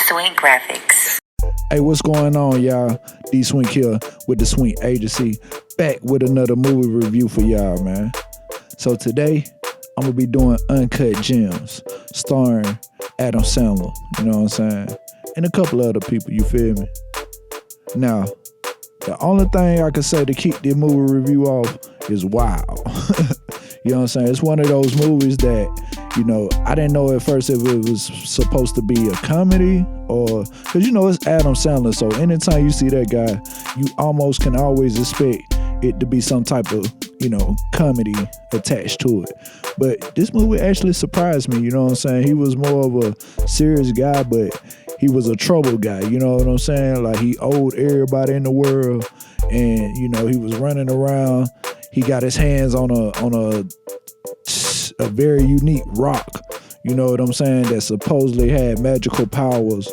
Swink graphics. Hey, what's going on, y'all? D Swink here with the Swink Agency, back with another movie review for y'all, man. So today, I'm gonna be doing Uncut Gems, starring Adam Sandler, you know what I'm saying? And a couple other people, you feel me? Now, the only thing I can say to keep this movie review off is wow. You know what I'm saying? It's one of those movies that, you know, I didn't know at first if it was supposed to be a comedy or, because, you know, it's Adam Sandler. So anytime you see that guy, you almost can always expect it to be some type of, you know, comedy attached to it. But this movie actually surprised me, you know what I'm saying? He was more of a serious guy, but he was a trouble guy, you know what I'm saying? Like, he owed everybody in the world, and, you know, he was running around. He got his hands on a very unique rock, you know what I'm saying, that supposedly had magical powers.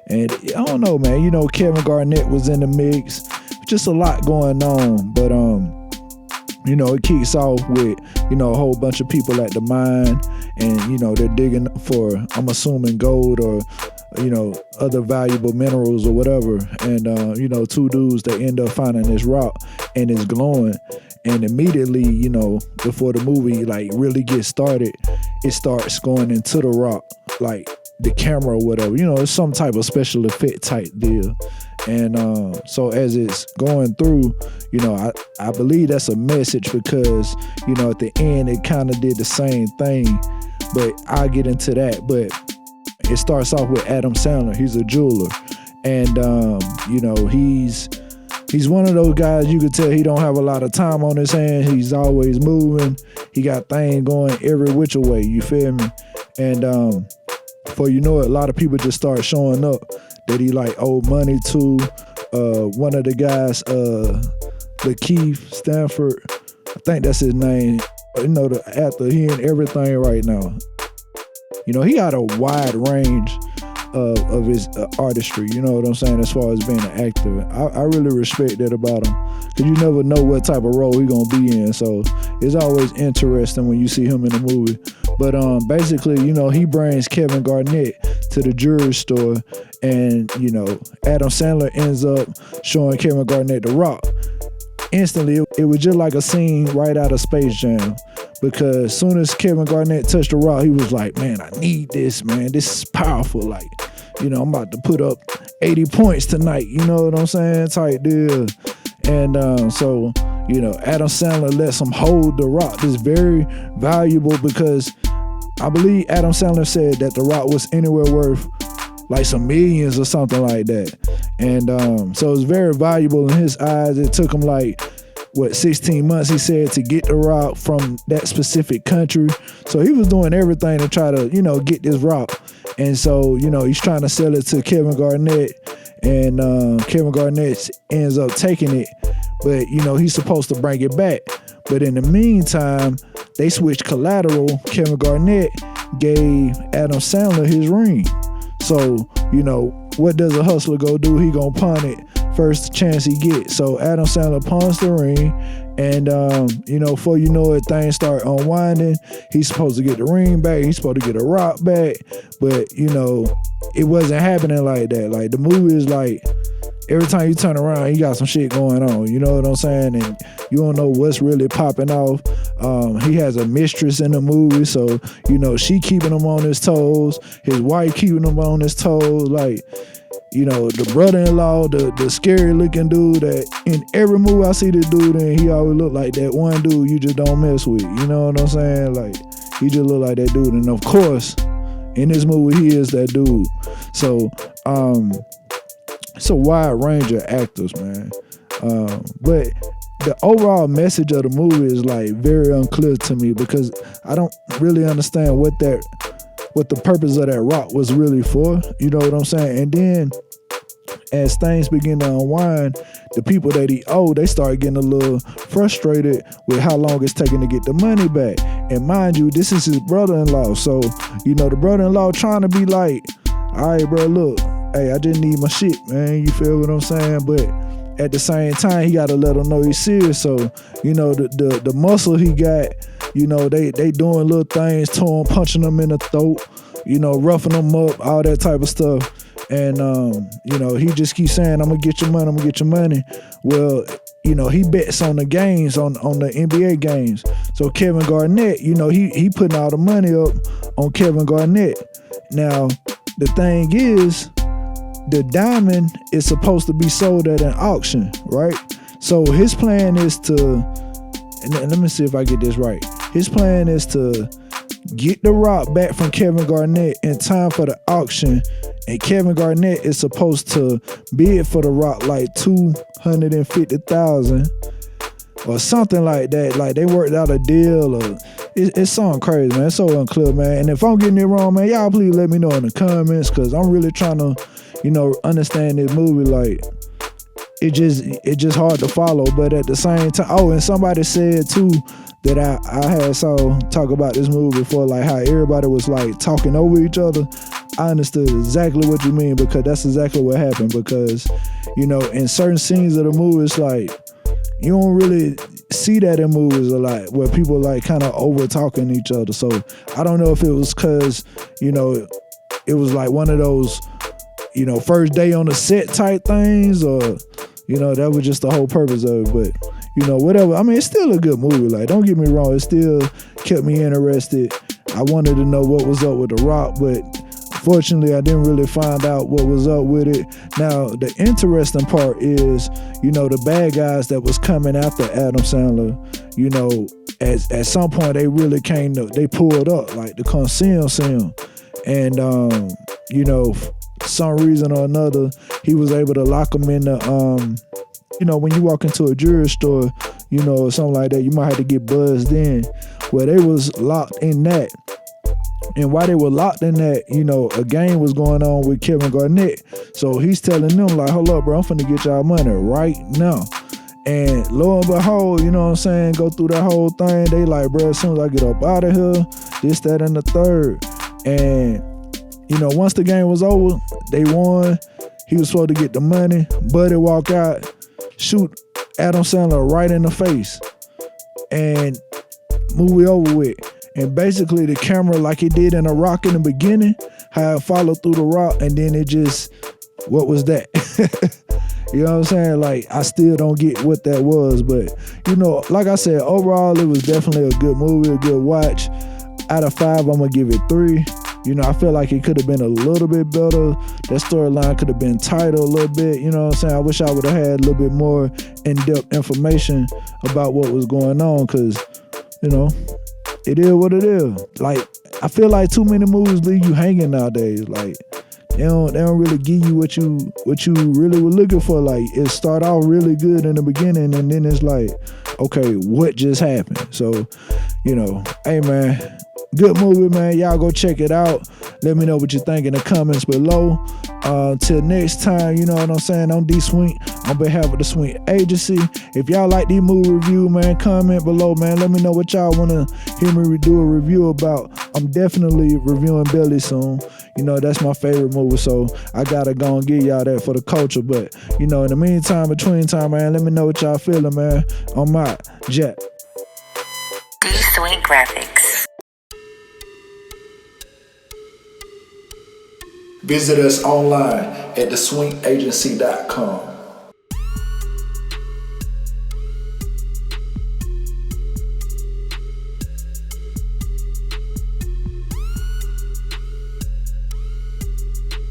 And I don't know, man, you know, Kevin Garnett was in the mix. Just a lot going on, but you know, it kicks off with, you know, a whole bunch of people at the mine, and, you know, they're digging for, I'm assuming, gold or, you know, other valuable minerals or whatever. And, you know, two dudes, they end up finding this rock, and it's glowing. And immediately, you know, before the movie, like, really gets started, it starts going into the rock, like, the camera or whatever. You know, it's some type of special effect type deal. And so as it's going through, you know, I believe that's a message, because, you know, at the end, it kind of did the same thing. But I'll get into that. But it starts off with Adam Sandler. He's a jeweler. And, you know, he's one of those guys, you could tell he don't have a lot of time on his hands. He's always moving. He got things going every which way, you feel me? And before you know it, a lot of people just start showing up that he, like, owed money to. One of the guys, Lakeith Stanford, I think that's his name. You know, the actor, he in everything right now. You know, he got a wide range of his artistry, you know what I'm saying, as far as being an actor. I really respect that about him, because you never know what type of role he gonna be in. So it's always interesting when you see him in a movie. But basically, you know, he brings Kevin Garnett to the jewelry store, and, you know, Adam Sandler ends up showing Kevin Garnett the rock. Instantly, it was just like a scene right out of Space Jam, because as soon as Kevin Garnett touched the rock, he was like, man, I need this, man. This is powerful. Like, you know, I'm about to put up 80 points tonight. You know what I'm saying? Type deal. And so, you know, Adam Sandler lets him hold the rock. It's very valuable, because I believe Adam Sandler said that the rock was anywhere worth like some millions or something like that. And so it's very valuable in his eyes. It took him like, 16 months, he said, to get the rock from that specific country. So he was doing everything to try to, you know, get this rock. And so, you know, he's trying to sell it to Kevin Garnett, and Kevin Garnett ends up taking it. But, you know, he's supposed to bring it back. But in the meantime, they switched collateral. Kevin Garnett gave Adam Sandler his ring. So, you know, what does a hustler go do? He gonna pawn it first chance he gets. So Adam Sandler pawns the ring, and you know, before you know it, things start unwinding. He's supposed to get the ring back. He's supposed to get a rock back. But, you know, it wasn't happening like that. Like, the movie is like, every time you turn around, you got some shit going on. You know what I'm saying? And you don't know what's really popping off. He has a mistress in the movie, so, you know, she keeping him on his toes. His wife keeping him on his toes. Like, you know, the brother-in-law, the scary-looking dude that in every movie I see this dude in, he always look like that one dude you just don't mess with. You know what I'm saying? Like, he just look like that dude. And, of course, in this movie, he is that dude. So, it's a wide range of actors, man. But the overall message of the movie is, like, very unclear to me, because I don't really understand what the purpose of that rock was really for. You know what I'm saying? And then as things begin to unwind, the people that he owed, they start getting a little frustrated with how long it's taking to get the money back. And mind you, this is his brother-in-law. So, you know, the brother-in-law trying to be like, all right, bro, look, hey, I just need my shit, man. You feel what I'm saying? But at the same time, he got to let him know he's serious. So, you know, the muscle he got, you know, they doing little things to him, punching him in the throat, you know, roughing him up, all that type of stuff. And he just keeps saying, I'm gonna get your money, I'm gonna get your money. Well, he bets on the games, on the NBA games. So Kevin Garnett, he putting all the money up on Kevin Garnett. Now, the thing is, the diamond is supposed to be sold at an auction, right? So his plan is to, and let me see if I get this right. His plan is to get the rock back from Kevin Garnett in time for the auction, and Kevin Garnett is supposed to bid for the rock like $250,000 or something like that. Like they worked out a deal, or it's something crazy, man. It's so unclear, man. And if I'm getting it wrong, man, y'all please let me know in the comments, because I'm really trying to, understand this movie. Like it just hard to follow, but at the same time, and somebody said too that I had saw talk about this movie before, like how everybody was like talking over each other. I understood exactly what you mean, because that's exactly what happened. Because in certain scenes of the movie, it's like you don't really see that in movies a lot, where people like kind of over talking each other. So I don't know if it was because it was like one of those first day on the set type things, or that was just the whole purpose of it. But whatever. I mean, it's still a good movie. Like, don't get me wrong, it still kept me interested. I wanted to know what was up with The Rock, but fortunately, I didn't really find out what was up with it. Now, the interesting part is, the bad guys that was coming after Adam Sandler, at some point they really they pulled up, like, to come see him. And, some reason or another, he was able to lock him in the, when you walk into a jewelry store, or something like that, you might have to get buzzed in. Well, they was locked in that. And while they were locked in that, a game was going on with Kevin Garnett. So he's telling them, like, hold up, bro, I'm finna get y'all money right now. And lo and behold, go through that whole thing. They like, bro, as soon as I get up out of here, this, that, and the third. And, once the game was over, they won. He was supposed to get the money. Buddy walk out, shoot Adam Sandler right in the face, and movie over with. And basically the camera, like it did in The Rock in the beginning, how it followed through The Rock, and then it just, what was that? You know what I'm saying? Like, I still don't get what that was, but like I said, overall it was definitely a good movie, a good watch. Out of 5, I'm gonna give it 3. I feel like it could have been a little bit better. That storyline could have been tighter a little bit. You know what I'm saying? I wish I would have had a little bit more in-depth information about what was going on, because, it is what it is. Like, I feel like too many movies leave you hanging nowadays. Like, they don't really give you what you really were looking for. Like, it start off really good in the beginning, and then it's like, okay, what just happened? So, hey man, good movie, man. Y'all go check it out. Let me know what you think in the comments below. Till next time, you know what I'm saying? I'm D Swink on behalf of the Swink Agency. If y'all like these movie review, man, comment below, man. Let me know what y'all want to hear me do a review about. I'm definitely reviewing Belly soon. That's my favorite movie, so I gotta go and give y'all that for the culture. But, in the meantime, between time, man, let me know what y'all feeling, man. On my jet. D Swink Graphics. Visit us online at theswinkagency.com.